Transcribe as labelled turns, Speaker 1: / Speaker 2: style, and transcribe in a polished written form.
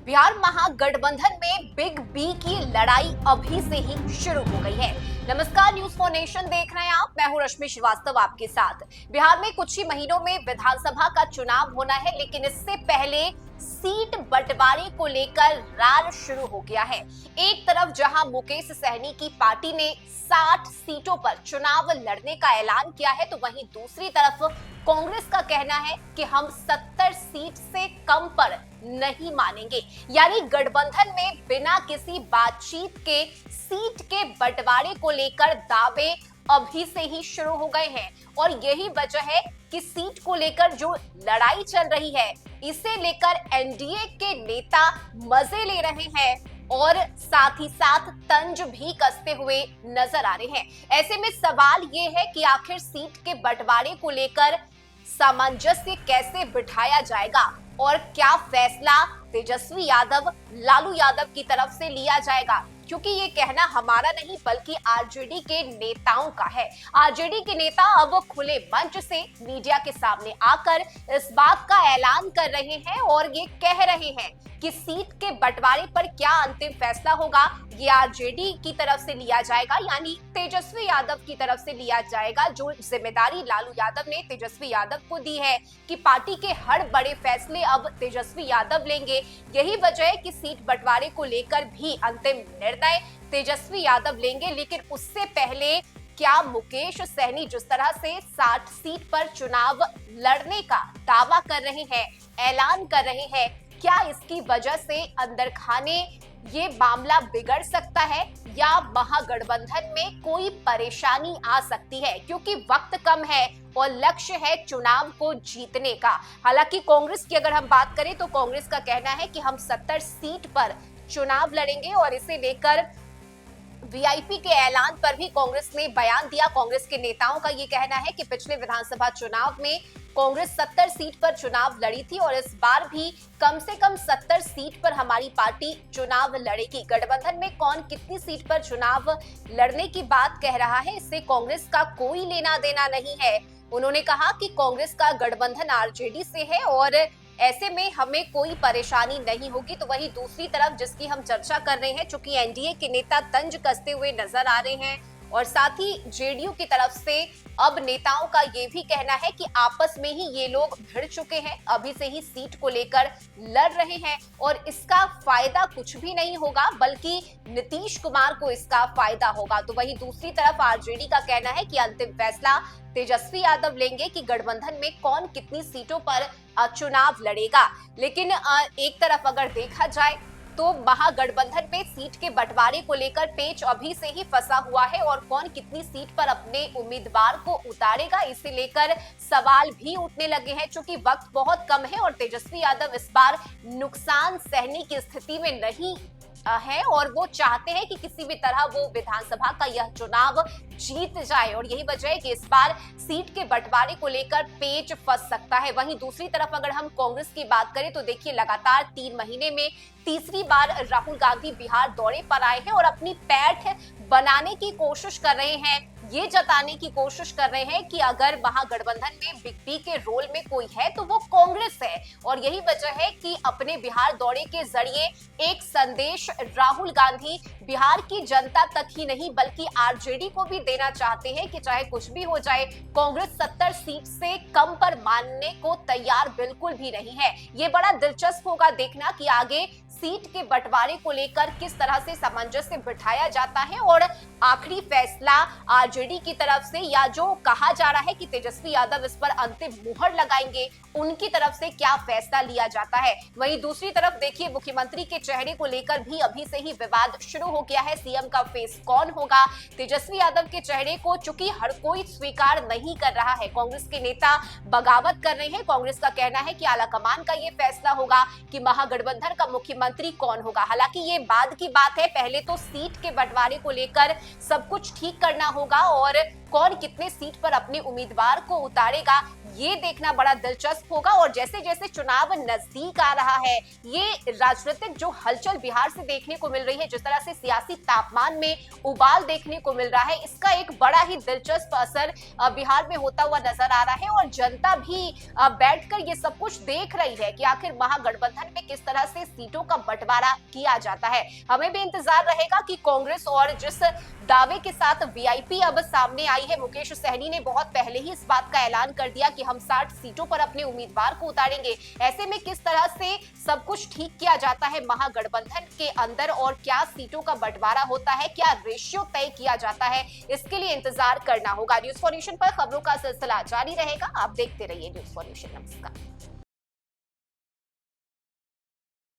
Speaker 1: बिहार महागठबंधन में big B की लड़ाई अभी से ही शुरू हो गई है। नमस्कार, न्यूज फॉर नेशन देख रहे हैं आप। मैं हूं रश्मि श्रीवास्तव आपके साथ। बिहार में कुछ ही महीनों में विधानसभा का चुनाव होना है, लेकिन इससे पहले सीट बंटवारे को लेकर रार शुरू हो गया है। एक तरफ जहां मुकेश सहनी की पार्टी ने 60 सीटों पर चुनाव लड़ने का ऐलान किया है, तो वहीं दूसरी तरफ कांग्रेस का कहना है कि हम 70 सीट से कम पर नहीं मानेंगे। यानी गठबंधन में बिना किसी बातचीत के सीट के बंटवारे को लेकर दावे अभी से ही शुरू हो गए हैं और यही वजह है कि सीट को लेकर जो लड़ाई चल रही है, इसे लेकर एनडीए के नेता मजे ले रहे हैं और साथ ही साथ तंज भी कसते हुए नजर आ रहे हैं। ऐसे में सवाल ये है कि आखिर सीट के बंटवारे को लेकर सामंजस्य कैसे बिठाया जाएगा और क्या फैसला तेजस्वी यादव, लालू यादव की तरफ से लिया जाएगा, क्योंकि ये कहना हमारा नहीं बल्कि आरजेडी के नेताओं का है। आरजेडी के नेता अब खुले मंच से मीडिया के सामने आकर इस बात का ऐलान कर रहे हैं और ये कह रहे हैं कि सीट के बंटवारे पर क्या अंतिम फैसला होगा, ये आरजेडी की तरफ से लिया जाएगा, यानी तेजस्वी यादव की तरफ से लिया जाएगा। जो जिम्मेदारी लालू यादव ने तेजस्वी यादव को दी है कि पार्टी के हर बड़े फैसले अब तेजस्वी यादव लेंगे, यही वजह है कि सीट बंटवारे को लेकर भी अंतिम निर्णय तेजस्वी यादव लेंगे। लेकिन उससे पहले क्या मुकेश सहनी जिस तरह से 60 सीट पर चुनाव लड़ने का दावा कर रहे हैं, ऐलान कर रहे हैं, क्या इसकी वजह से अंदर खाने ये मामला बिगड़ सकता है या महागठबंधन में कोई परेशानी आ सकती है, क्योंकि वक्त कम है और लक्ष्य है चुनाव को जीतने का। हालांकि कांग्रेस की अगर हम बात करें तो कांग्रेस का कहना है कि हम 70 सीट पर चुनाव लड़ेंगे और इसे लेकर वीआईपी के ऐलान पर भी कांग्रेस ने बयान दिया। कांग्रेस के नेताओं का ये कहना है कि पिछले विधानसभा चुनाव में कांग्रेस 70 सीट पर चुनाव लड़ी थी और इस बार भी कम से कम 70 सीट पर हमारी पार्टी चुनाव लड़ेगी। गठबंधन में कौन कितनी सीट पर चुनाव लड़ने की बात कह रहा है, इससे कांग्रेस का कोई लेना देना नहीं है। उन्होंने कहा कि कांग्रेस का गठबंधन आरजेडी से है और ऐसे में हमें कोई परेशानी नहीं होगी। तो वही दूसरी तरफ जिसकी हम चर्चा कर रहे हैं, चूंकि एनडीए के नेता तंज कसते हुए नजर आ रहे हैं और साथ ही जेडीयू की तरफ से अब नेताओं का ये भी कहना है कि आपस में ही ये लोग भिड़ चुके हैं, अभी से ही सीट को लेकर लड़ रहे हैं और इसका फायदा कुछ भी नहीं होगा बल्कि नीतीश कुमार को इसका फायदा होगा। तो वही दूसरी तरफ आरजेडी का कहना है कि अंतिम फैसला तेजस्वी यादव लेंगे कि गठबंधन में कौन कितनी सीटों पर चुनाव लड़ेगा। लेकिन एक तरफ अगर देखा जाए तो महागठबंधन में सीट के बंटवारे को लेकर पेच अभी से ही फंसा हुआ है और कौन कितनी सीट पर अपने उम्मीदवार को उतारेगा, इसे लेकर सवाल भी उठने लगे हैं। चूंकि वक्त बहुत कम है और तेजस्वी यादव इस बार नुकसान सहने की स्थिति में नहीं है और वो चाहते हैं कि किसी भी तरह वो विधानसभा का यह चुनाव जीत जाए और यही वजह है कि इस बार सीट के बंटवारे को लेकर पेच फंस सकता है। वहीं दूसरी तरफ अगर हम कांग्रेस की बात करें तो देखिए, लगातार 3 महीने में तीसरी बार राहुल गांधी बिहार दौरे पर आए हैं और अपनी पैठ बनाने की कोशिश कर रहे हैं, ये जताने की कोशिश कर रहे हैं कि अगर महागठबंधन में बिग बी के रोल में कोई है तो वो कांग्रेस है। और यही वजह है कि अपने बिहार दौरे के जरिए एक संदेश राहुल गांधी बिहार की जनता तक ही नहीं बल्कि आरजेडी को भी देना चाहते हैं कि चाहे कुछ भी हो जाए, कांग्रेस 70 सीट से कम पर मानने को तैयार बिल्कुल भी नहीं है। ये बड़ा दिलचस्प होगा देखना कि आगे सीट के बंटवारे को लेकर किस तरह से सामंजस्य बिठाया जाता है और आखिरी फैसला आरजेडी की तरफ से या जो कहा जा रहा है कि तेजस्वी यादव इस पर अंतिम मुहर लगाएंगे, उनकी तरफ से क्या फैसला लिया जाता है। वहीं दूसरी तरफ देखिए, मुख्यमंत्री के चेहरे को लेकर भी अभी से ही विवाद शुरू हो गया है। सीएम का फेस कौन होगा? तेजस्वी यादव के चेहरे को चूंकि हर कोई स्वीकार नहीं कर रहा है, कांग्रेस के नेता बगावत कर रहे हैं। कांग्रेस का कहना है कि आलाकमान का ये फैसला होगा कि महागठबंधन का मुख्यमंत्री कौन होगा। हालांकि ये बाद की बात है, पहले तो सीट के बंटवारे को लेकर सब कुछ ठीक करना होगा और कौन कितने सीट पर अपने उम्मीदवार को उतारेगा, ये देखना बड़ा दिलचस्प होगा। और जैसे जैसे चुनाव नजदीक आ रहा है, ये राजनीतिक जो हलचल बिहार से देखने को मिल रही है, जिस तरह से सियासी तापमान में उबाल देखने को मिल रहा है, इसका एक बड़ा ही दिलचस्प असर बिहार में होता हुआ नजर आ रहा है। और जनता भी बैठकर ये सब कुछ देख रही है कि आखिर महागठबंधन में किस तरह से सीटों का बंटवारा किया जाता है। हमें भी इंतजार रहेगा कि कांग्रेस और जिस दावे के साथ वीआईपी अब सामने आई है, मुकेश सहनी ने बहुत पहले ही इस बात का ऐलान कर दिया कि हम 60 सीटों पर अपने उम्मीदवार को उतारेंगे। ऐसे में किस तरह से सब कुछ ठीक किया जाता है महागठबंधन के अंदर और क्या सीटों का बंटवारा होता है, क्या रेशियो तय किया जाता है, इसके लिए इंतजार करना होगा। न्यूज़ फॉर नेशन पर खबरों का सिलसिला जारी रहेगा। आप देखते रहिए न्यूज़ फॉर नेशन। नमस्कार।